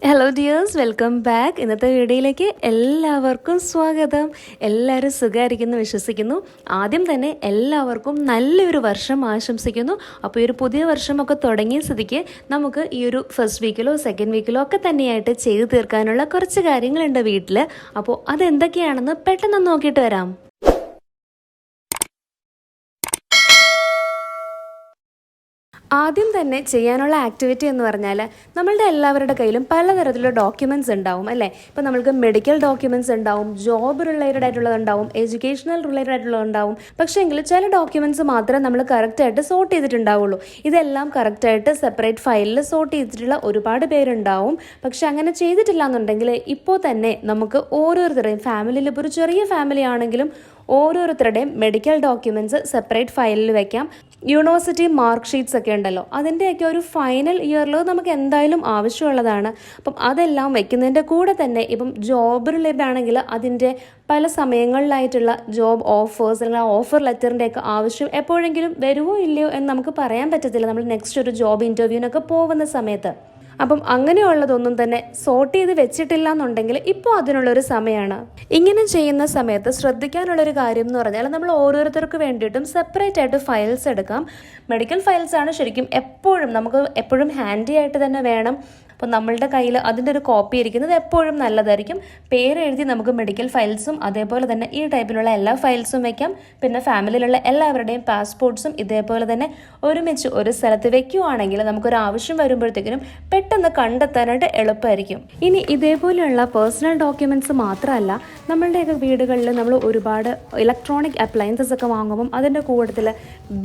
Hello dears, welcome back. ഇന്നത്തെ വീഡിയോയിലേക്ക് എല്ലാവർക്കും സ്വാഗതം. എല്ലാവരും സുഖമായിരിക്കുന്നു വിശ്വസിക്കുന്നു. ആദ്യം തന്നെ എല്ലാവർക്കും നല്ലൊരു വർഷം ആശംസിക്കുന്നു. അപ്പോൾ ഈ ഒരു പുതിയ വർഷമൊക്കെ തുടങ്ങിയ സ്ഥിതിക്ക് നമുക്ക് ഈ ഒരു ഫസ്റ്റ് വീക്കിലോ സെക്കൻഡ് വീക്കിലോ ഒക്കെ തന്നെയായിട്ട് ചെയ്തു തീർക്കാനുള്ള കുറച്ച് കാര്യങ്ങളുണ്ട് വീട്ടിൽ. അപ്പോൾ അതെന്തൊക്കെയാണെന്ന് പെട്ടെന്ന് നോക്കിയിട്ട് വരാം. ആദ്യം തന്നെ ചെയ്യാനുള്ള ആക്ടിവിറ്റി എന്ന് പറഞ്ഞാൽ നമ്മളുടെ എല്ലാവരുടെ കയ്യിലും പലതരത്തിലുള്ള ഡോക്യുമെൻറ്റ്സ് ഉണ്ടാവും അല്ലേ. ഇപ്പോൾ നമ്മൾക്ക് മെഡിക്കൽ ഡോക്യുമെൻറ്റ്സ് ഉണ്ടാവും, ജോബ് റിലേറ്റഡ് ആയിട്ടുള്ളതുണ്ടാവും, എഡ്യൂക്കേഷണൽ റിലേറ്റഡ് ആയിട്ടുള്ളതുണ്ടാവും. പക്ഷേ എങ്കിൽ ചില ഡോക്യുമെൻറ്റ്സ് മാത്രമേ നമ്മൾ കറക്റ്റായിട്ട് സോർട്ട് ചെയ്തിട്ടുണ്ടാവുള്ളൂ. ഇതെല്ലാം കറക്റ്റായിട്ട് സെപ്പറേറ്റ് ഫയലിൽ സോർട്ട് ചെയ്തിട്ടുള്ള ഒരുപാട് പേരുണ്ടാവും. പക്ഷെ അങ്ങനെ ചെയ്തിട്ടില്ല എന്നുണ്ടെങ്കിൽ ഇപ്പോൾ തന്നെ നമുക്ക് ഓരോരുത്തരുടെയും ഫാമിലിയിൽ, ഇപ്പോൾ ഒരു ചെറിയ ഫാമിലി ആണെങ്കിലും ഓരോരുത്തരുടെയും മെഡിക്കൽ ഡോക്യുമെൻറ്റ്സ് സെപ്പറേറ്റ് ഫയലിൽ വെക്കാം. യൂണിവേഴ്സിറ്റി മാർക്ക് ഷീറ്റ്സ് ഒക്കെ ഉണ്ടല്ലോ, അതിൻ്റെയൊക്കെ ഒരു ഫൈനൽ ഇയറിൽ നമുക്ക് എന്തായാലും ആവശ്യമുള്ളതാണ്. അപ്പം അതെല്ലാം വെക്കുന്നതിൻ്റെ കൂടെ തന്നെ ഇപ്പം ജോബ് റിലേറ്റഡ് ആണെങ്കിൽ അതിൻ്റെ പല സമയങ്ങളിലായിട്ടുള്ള ജോബ് ഓഫേഴ്സ് അല്ലെങ്കിൽ ഓഫർ ലെറ്ററിൻ്റെയൊക്കെ ആവശ്യം എപ്പോഴെങ്കിലും വരുമോ ഇല്ലയോ എന്ന് നമുക്ക് പറയാൻ പറ്റത്തില്ല നമ്മൾ നെക്സ്റ്റ് ഒരു ജോബ് ഇൻ്റർവ്യൂവിനൊക്കെ പോകുന്ന സമയത്ത്. അപ്പം അങ്ങനെയുള്ളതൊന്നും തന്നെ സോർട്ട് ചെയ്ത് വെച്ചിട്ടില്ല എന്നുണ്ടെങ്കിൽ ഇപ്പോൾ അതിനുള്ളൊരു സമയമാണ്. ഇങ്ങനെ ചെയ്യുന്ന സമയത്ത് ശ്രദ്ധിക്കാനുള്ളൊരു കാര്യം എന്ന് പറഞ്ഞാൽ നമ്മൾ ഓരോരുത്തർക്ക് വേണ്ടിയിട്ടും സെപ്പറേറ്റ് ആയിട്ട് ഫയൽസ് എടുക്കാം. മെഡിക്കൽ ഫയൽസാണ് ശരിക്കും നമുക്ക് എപ്പോഴും ഹാൻഡി ആയിട്ട് തന്നെ വേണം. അപ്പോൾ നമ്മളുടെ കയ്യിൽ അതിൻ്റെ ഒരു കോപ്പി ഇരിക്കുന്നത് എപ്പോഴും നല്ലതായിരിക്കും. പേരെഴുതി നമുക്ക് മെഡിക്കൽ ഫയൽസും അതേപോലെ തന്നെ ഈ ടൈപ്പിലുള്ള എല്ലാ ഫയൽസും വയ്ക്കാം. പിന്നെ ഫാമിലിയിലുള്ള എല്ലാവരുടെയും പാസ്പോർട്ട്സും ഇതേപോലെ തന്നെ ഒരുമിച്ച് ഒരു സ്ഥലത്ത് വെക്കുകയാണെങ്കിൽ നമുക്കൊരു ആവശ്യം വരുമ്പോഴത്തേക്കിനും പെട്ടെന്ന് കണ്ടെത്താനായിട്ട് എളുപ്പമായിരിക്കും. ഇനി ഇതേപോലെയുള്ള പേഴ്സണൽ ഡോക്യുമെൻറ്റ്സ് മാത്രമല്ല, നമ്മളുടെയൊക്കെ വീടുകളിൽ നമ്മൾ ഒരുപാട് ഇലക്ട്രോണിക് അപ്ലയൻസസ് ഒക്കെ വാങ്ങുമ്പം അതിൻ്റെ കൂട്ടത്തിൽ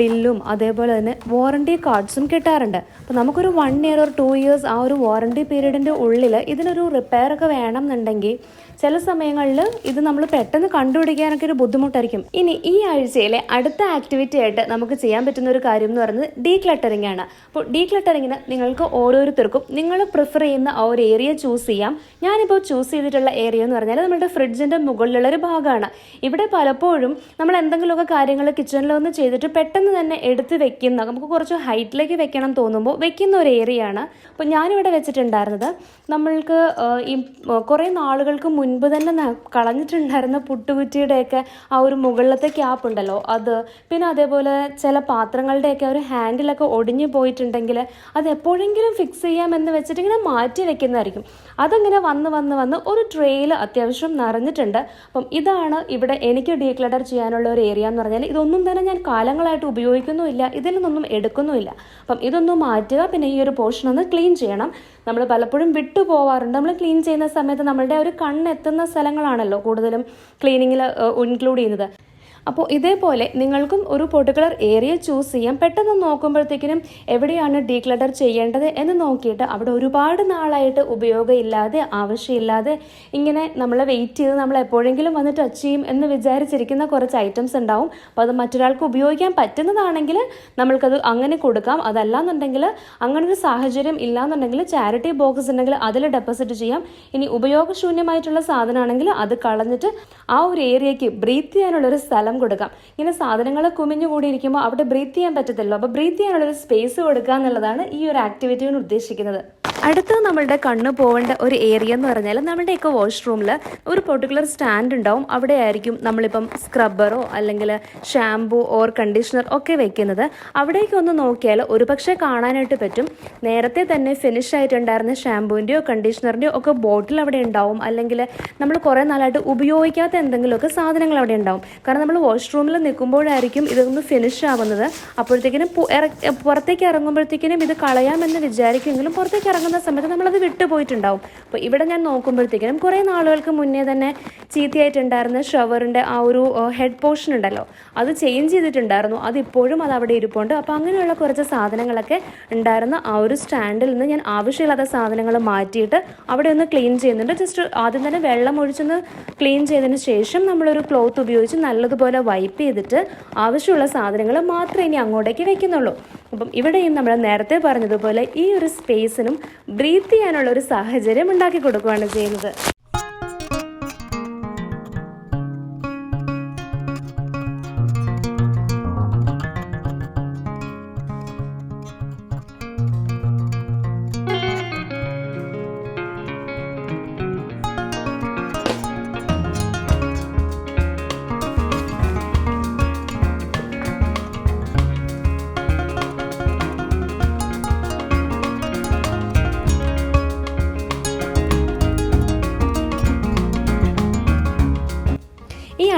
ബില്ലും അതേപോലെ തന്നെ വാറണ്ടി കാർഡ്സും കിട്ടാറുണ്ട്. അപ്പോൾ നമുക്കൊരു 1 year or 2 years ആ ഒരു വാറണ്ടി പീരീഡിൻ്റെ ഉള്ളിൽ ഇതിനൊരു റിപ്പയർ ഒക്കെ വേണം എന്നുണ്ടെങ്കിൽ ചില സമയങ്ങളിൽ ഇത് നമ്മൾ പെട്ടെന്ന് കണ്ടുപിടിക്കാനൊക്കെ ഒരു ബുദ്ധിമുട്ടായിരിക്കും. ഇനി ഈ ആഴ്ചയിലെ അടുത്ത ആക്ടിവിറ്റി ആയിട്ട് നമുക്ക് ചെയ്യാൻ പറ്റുന്ന ഒരു കാര്യം എന്ന് പറയുന്നത് ഡീക്ലട്ടറിംഗ് ആണ്. അപ്പോൾ ഡീക്ലട്ടറിങ്ങിന് നിങ്ങൾക്ക് ഓരോരുത്തർക്കും നിങ്ങൾ പ്രിഫർ ചെയ്യുന്ന ആ ഒരു ഏരിയ ചൂസ് ചെയ്യാം. ഞാനിപ്പോൾ ചൂസ് ചെയ്തിട്ടുള്ള ഏരിയ എന്ന് പറഞ്ഞാൽ നമ്മുടെ ഫ്രിഡ്ജിൻ്റെ മുകളിലുള്ളൊരു ഭാഗമാണ്. ഇവിടെ പലപ്പോഴും നമ്മൾ എന്തെങ്കിലുമൊക്കെ കാര്യങ്ങൾ കിച്ചണിലൊന്ന് ചെയ്തിട്ട് പെട്ടെന്ന് തന്നെ എടുത്ത് വെക്കുന്ന, നമുക്ക് കുറച്ച് ഹൈറ്റിലേക്ക് വെക്കണം തോന്നുമ്പോൾ വെക്കുന്ന ഒരു ഏരിയ ആണ്. അപ്പോൾ ഞാനിവിടെ വെച്ചിട്ടുണ്ടായിരുന്നത് നമ്മൾക്ക് ഈ കുറേ നാളുകൾക്ക് മുൻപ് തന്നെ കളഞ്ഞിട്ടുണ്ടായിരുന്ന പുട്ടുകുറ്റിയുടെയൊക്കെ ആ ഒരു മുകളിലത്തെ ക്യാപ്പ് ഉണ്ടല്ലോ അത്, പിന്നെ അതേപോലെ ചില പാത്രങ്ങളുടെയൊക്കെ ഒരു ഹാൻഡിലൊക്കെ ഒടിഞ്ഞു പോയിട്ടുണ്ടെങ്കിൽ അത് എപ്പോഴെങ്കിലും ഫിക്സ് ചെയ്യാമെന്ന് വെച്ചിട്ട് ഇങ്ങനെ മാറ്റി വെക്കുന്നതായിരിക്കും. അതങ്ങനെ വന്ന് ഒരു ട്രേയിൽ അത്യാവശ്യം നിറഞ്ഞിട്ടുണ്ട്. അപ്പം ഇതാണ് ഇവിടെ എനിക്ക് ഡീക്ലട്ടർ ചെയ്യാനുള്ള ഒരു ഏരിയ എന്ന് പറഞ്ഞാൽ. ഇതൊന്നും തന്നെ ഞാൻ കാലങ്ങളായിട്ട് ഉപയോഗിക്കുന്നുമില്ല, ഇതിൽ നിന്നൊന്നും എടുക്കുന്നുമില്ല. അപ്പം ഇതൊന്നും മാറ്റുക. പിന്നെ ഈ ഒരു പോർഷൻ ഒന്ന് ക്ലീൻ ചെയ്യണം. നമ്മൾ പലപ്പോഴും വിട്ടു പോവാറുണ്ട്. നമ്മൾ ക്ലീൻ ചെയ്യുന്ന സമയത്ത് നമ്മളുടെ ഒരു കണ്ണെത്തുന്ന സ്ഥലങ്ങളാണല്ലോ കൂടുതലും ക്ലീനിങ്ങിൽ ഇൻക്ലൂഡ് ചെയ്യുന്നത്. അപ്പോൾ ഇതേപോലെ നിങ്ങൾക്കും ഒരു പെർട്ടിക്കുലർ ഏരിയ ചൂസ് ചെയ്യാം. പെട്ടെന്ന് നോക്കുമ്പോഴത്തേക്കിനും എവിടെയാണ് ഡീക്ലട്ടർ ചെയ്യേണ്ടത് എന്ന് നോക്കിയിട്ട് അവിടെ ഒരുപാട് നാളായിട്ട് ഉപയോഗമില്ലാതെ ആവശ്യമില്ലാതെ ഇങ്ങനെ നമ്മളെ വെയിറ്റ് ചെയ്ത് നമ്മൾ എപ്പോഴെങ്കിലും വന്ന് ടച്ച് ചെയ്യും എന്ന് വിചാരിച്ചിരിക്കുന്ന കുറച്ച് ഐറ്റംസ് ഉണ്ടാവും. അപ്പോൾ അത് മറ്റൊരാൾക്ക് ഉപയോഗിക്കാൻ പറ്റുന്നതാണെങ്കിൽ നമ്മൾക്കത് അങ്ങനെ കൊടുക്കാം. അതല്ലാന്നുണ്ടെങ്കിൽ അങ്ങനൊരു സാഹചര്യം ഇല്ലാന്നുണ്ടെങ്കിൽ ചാരിറ്റി ബോക്സ് ഉണ്ടെങ്കിൽ അതിൽ ഡെപ്പോസിറ്റ് ചെയ്യാം. ഇനി ഉപയോഗശൂന്യമായിട്ടുള്ള സാധനമാണെങ്കിൽ അത് കളഞ്ഞിട്ട് ആ ഒരു ഏരിയയ്ക്ക് ബ്രീത്ത് ചെയ്യാനുള്ളൊരു സ്ഥലം കൊടുക്കാം. ഇങ്ങനെ സാധനങ്ങൾ കുമിഞ്ഞുകൂടിയിരിക്കുമ്പോൾ അവിടെ ബ്രീത്ത് ചെയ്യാൻ പറ്റത്തില്ലോ. അപ്പോൾ ബ്രീത്ത് ചെയ്യാനുള്ളൊരു സ്പേസ് കൊടുക്കുക എന്നുള്ളതാണ് ഈ ഒരു ആക്ടിവിറ്റി ഉദ്ദേശിക്കുന്നത്. അടുത്ത നമ്മളുടെ കണ്ണ് പോകേണ്ട ഒരു ഏരിയ എന്ന് പറഞ്ഞാൽ നമ്മുടെയൊക്കെ വാഷ്റൂമിൽ ഒരു പെർട്ടിക്കുലർ സ്റ്റാൻഡ് ഉണ്ടാവും. അവിടെ ആയിരിക്കും നമ്മളിപ്പം സ്ക്രബ്ബറോ അല്ലെങ്കിൽ ഷാംപൂ ഓർ കണ്ടീഷണർ ഒക്കെ വെക്കുന്നത്. അവിടേക്ക് ഒന്ന് നോക്കിയാൽ ഒരുപക്ഷെ കാണാനായിട്ട് പറ്റും നേരത്തെ തന്നെ ഫിനിഷ് ആയിട്ടുണ്ടായിരുന്ന ഷാംപൂവിൻ്റെയോ കണ്ടീഷണറിൻ്റെയോ ഒക്കെ ബോട്ടിൽ അവിടെ ഉണ്ടാവും. അല്ലെങ്കിൽ നമ്മൾ കുറേ നാളായിട്ട് ഉപയോഗിക്കാത്ത എന്തെങ്കിലുമൊക്കെ സാധനങ്ങൾ അവിടെ ഉണ്ടാവും. കാരണം നമ്മൾ വാഷ്റൂമിൽ നിൽക്കുമ്പോഴായിരിക്കും ഇതൊന്ന് ഫിനിഷ് ആവുന്നത്. അപ്പോഴത്തേക്കിനും പുറത്തേക്ക് ഇറങ്ങുമ്പോഴത്തേക്കിനും ഇത് കളയാമെന്ന് വിചാരിക്കുമെങ്കിലും പുറത്തേക്ക് ഇറങ്ങുന്ന സമയത്ത് നമ്മളത് വിട്ടുപോയിട്ടുണ്ടാവും. അപ്പോൾ ഇവിടെ ഞാൻ നോക്കുമ്പോഴത്തേക്കിനും കുറേ നാളുകൾക്ക് മുന്നേ തന്നെ ചീത്തയായിട്ടുണ്ടായിരുന്ന ഷവറിൻ്റെ ആ ഒരു ഹെഡ് പോർഷൻ ഉണ്ടല്ലോ, അത് ചേഞ്ച് ചെയ്തിട്ടുണ്ടായിരുന്നു. അതിപ്പോഴും അത് അവിടെ ഇരിപ്പുണ്ട്. അപ്പോൾ അങ്ങനെയുള്ള കുറച്ച് സാധനങ്ങളൊക്കെ ഉണ്ടായിരുന്ന ആ ഒരു സ്റ്റാൻഡിൽ നിന്ന് ഞാൻ ആവശ്യമില്ലാത്ത സാധനങ്ങൾ മാറ്റിയിട്ട് അവിടെ ഒന്ന് ക്ലീൻ ചെയ്യുന്നുണ്ട്. ജസ്റ്റ് ആദ്യം തന്നെ വെള്ളം ഒഴിച്ചൊന്ന് ക്ലീൻ ചെയ്തതിന് ശേഷം നമ്മളൊരു ക്ലോത്ത് ഉപയോഗിച്ച് നല്ലതുപോലെ വൈപ്പ് ചെയ്തിട്ട് ആവശ്യമുള്ള സാധനങ്ങൾ മാത്രമേ ഇനി അങ്ങോട്ടേക്ക് വെക്കുന്നുള്ളൂ. അപ്പം ഇവിടെയും നമ്മൾ നേരത്തെ പറഞ്ഞതുപോലെ ഈ ഒരു സ്പേസിനും ബ്രീത്ത് ചെയ്യാനുള്ള ഒരു സാഹചര്യം ഉണ്ടാക്കി കൊടുക്കുകയാണ് ചെയ്യുന്നത്.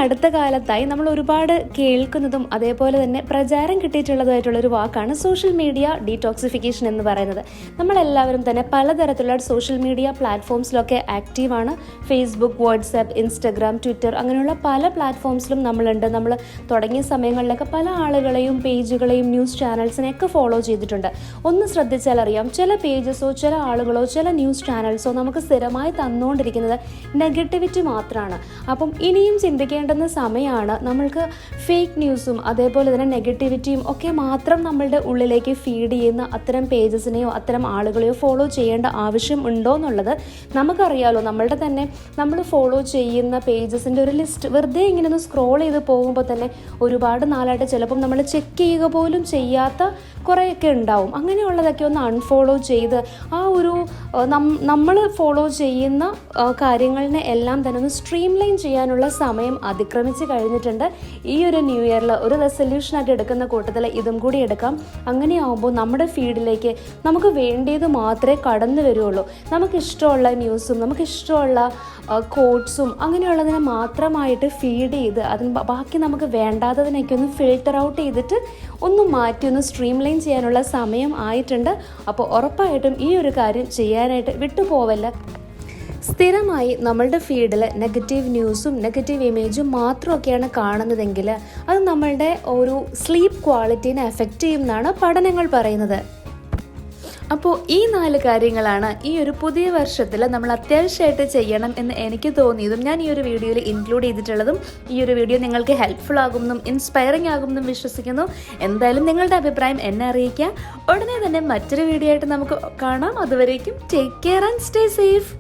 അടുത്ത കാലത്തായി നമ്മൾ ഒരുപാട് കേൾക്കുന്നതും അതേപോലെ തന്നെ പ്രചാരം കിട്ടിയിട്ടുള്ളതായിട്ടുള്ളൊരു വാക്കാണ് സോഷ്യൽ മീഡിയ ഡീടോക്സിഫിക്കേഷൻ എന്ന് പറയുന്നത്. നമ്മളെല്ലാവരും തന്നെ പലതരത്തിലുള്ള സോഷ്യൽ മീഡിയ പ്ലാറ്റ്ഫോംസിലൊക്കെ ആക്റ്റീവാണ്. ഫേസ്ബുക്ക്, വാട്സാപ്പ്, ഇൻസ്റ്റഗ്രാം, ട്വിറ്റർ അങ്ങനെയുള്ള പല പ്ലാറ്റ്ഫോംസിലും നമ്മളുണ്ട്. നമ്മൾ തുടങ്ങിയ സമയങ്ങളിലൊക്കെ പല ആളുകളെയും പേജുകളെയും ന്യൂസ് ചാനൽസിനെയൊക്കെ ഫോളോ ചെയ്തിട്ടുണ്ട്. ഒന്ന് ശ്രദ്ധിച്ചാൽ അറിയാം, ചില പേജസോ ചില ആളുകളോ ചില ന്യൂസ് ചാനൽസോ നമുക്ക് സ്ഥിരമായി തന്നുകൊണ്ടിരിക്കുന്നത് നെഗറ്റിവിറ്റി മാത്രമാണ്. അപ്പം ഇനിയും ചിന്തിക്കേണ്ടുന്ന സമയമാണ് നമ്മൾക്ക് ഫേക്ക് ന്യൂസും അതേപോലെ തന്നെ നെഗറ്റിവിറ്റിയും ഒക്കെ മാത്രം നമ്മളുടെ ഉള്ളിലേക്ക് ഫീഡ് ചെയ്യുന്ന അത്തരം പേജസിനെയോ അത്തരം ആളുകളെയോ ഫോളോ ചെയ്യേണ്ട ആവശ്യം ഉണ്ടോ എന്നുള്ളത് നമുക്കറിയാലോ. നമ്മളുടെ തന്നെ നമ്മൾ ഫോളോ ചെയ്യുന്ന പേജസിൻ്റെ ഒരു ലിസ്റ്റ് വെറുതെ ഇങ്ങനെ ഒന്ന് സ്ക്രോൾ ചെയ്ത് പോകുമ്പോൾ തന്നെ ഒരുപാട് നാളായിട്ട് ചിലപ്പം നമ്മൾ ചെക്ക് ചെയ്യുക പോലും ചെയ്യാത്ത കുറേയൊക്കെ ഉണ്ടാവും. അങ്ങനെയുള്ളതൊക്കെ ഒന്ന് അൺഫോളോ ചെയ്ത് ആ ഒരു നമ്മൾ ഫോളോ ചെയ്യുന്ന കാര്യങ്ങളിനെ എല്ലാം തന്നെ ഒന്ന് സ്ട്രീം ലൈൻ ചെയ്യാനുള്ള സമയം അതിക്രമിച്ച് കഴിഞ്ഞിട്ടുണ്ട്. ഈ ഒരു ന്യൂ ഇയറിൽ ഒരു റെസൊല്യൂഷനായിട്ട് എടുക്കുന്ന കൂട്ടത്തിൽ ഇതും കൂടി എടുക്കാം. അങ്ങനെയാവുമ്പോൾ നമ്മുടെ ഫീഡിലേക്ക് നമുക്ക് വേണ്ടിയത് മാത്രമേ കടന്നു വരുള്ളൂ. നമുക്കിഷ്ടമുള്ള ന്യൂസും നമുക്കിഷ്ടമുള്ള കോട്ട്സും അങ്ങനെയുള്ളതിനെ മാത്രമായിട്ട് ഫീഡ് ചെയ്ത് ബാക്കി നമുക്ക് വേണ്ടാത്തതിനൊക്കെ ഒന്ന് ഫിൽട്ടർ ഔട്ട് ചെയ്തിട്ട് ഒന്ന് മാറ്റി ഒന്ന് സ്ട്രീം ലൈൻ ചെയ്യാനുള്ള സമയം ആയിട്ടുണ്ട്. അപ്പോൾ ഉറപ്പായിട്ടും ഈ ഒരു കാര്യം ചെയ്യാനായിട്ട് വിട്ടുപോവല്ല. സ്ഥിരമായി നമ്മളുടെ ഫീഡിൽ നെഗറ്റീവ് ന്യൂസും നെഗറ്റീവ് ഇമേജും മാത്രമൊക്കെയാണ് കാണുന്നതെങ്കിൽ അത് നമ്മളുടെ ഒരു സ്ലീപ്പ് ക്വാളിറ്റീനെ എഫക്റ്റ് ചെയ്യുമെന്നാണ് പഠനങ്ങൾ പറയുന്നത്. അപ്പോൾ ഈ 4 കാര്യങ്ങളാണ് ഈ ഒരു പുതിയ വർഷത്തിൽ നമ്മൾ അത്യാവശ്യമായിട്ട് ചെയ്യണം എന്ന് എനിക്ക് തോന്നിയതും ഞാൻ ഈ ഒരു വീഡിയോയിൽ ഇൻക്ലൂഡ് ചെയ്തിട്ടുള്ളതും. ഈ ഒരു വീഡിയോ നിങ്ങൾക്ക് ഹെൽപ്ഫുൾ ആകുമെന്നും ഇൻസ്പയറിംഗ് ആകുമെന്നും വിശ്വസിക്കുന്നു. എന്തായാലും നിങ്ങളുടെ അഭിപ്രായം എന്നെ അറിയിക്കുക. ഉടനെ തന്നെ മറ്റൊരു വീഡിയോ ആയിട്ട് നമുക്ക് കാണാം. അതുവരേക്കും take care and stay safe.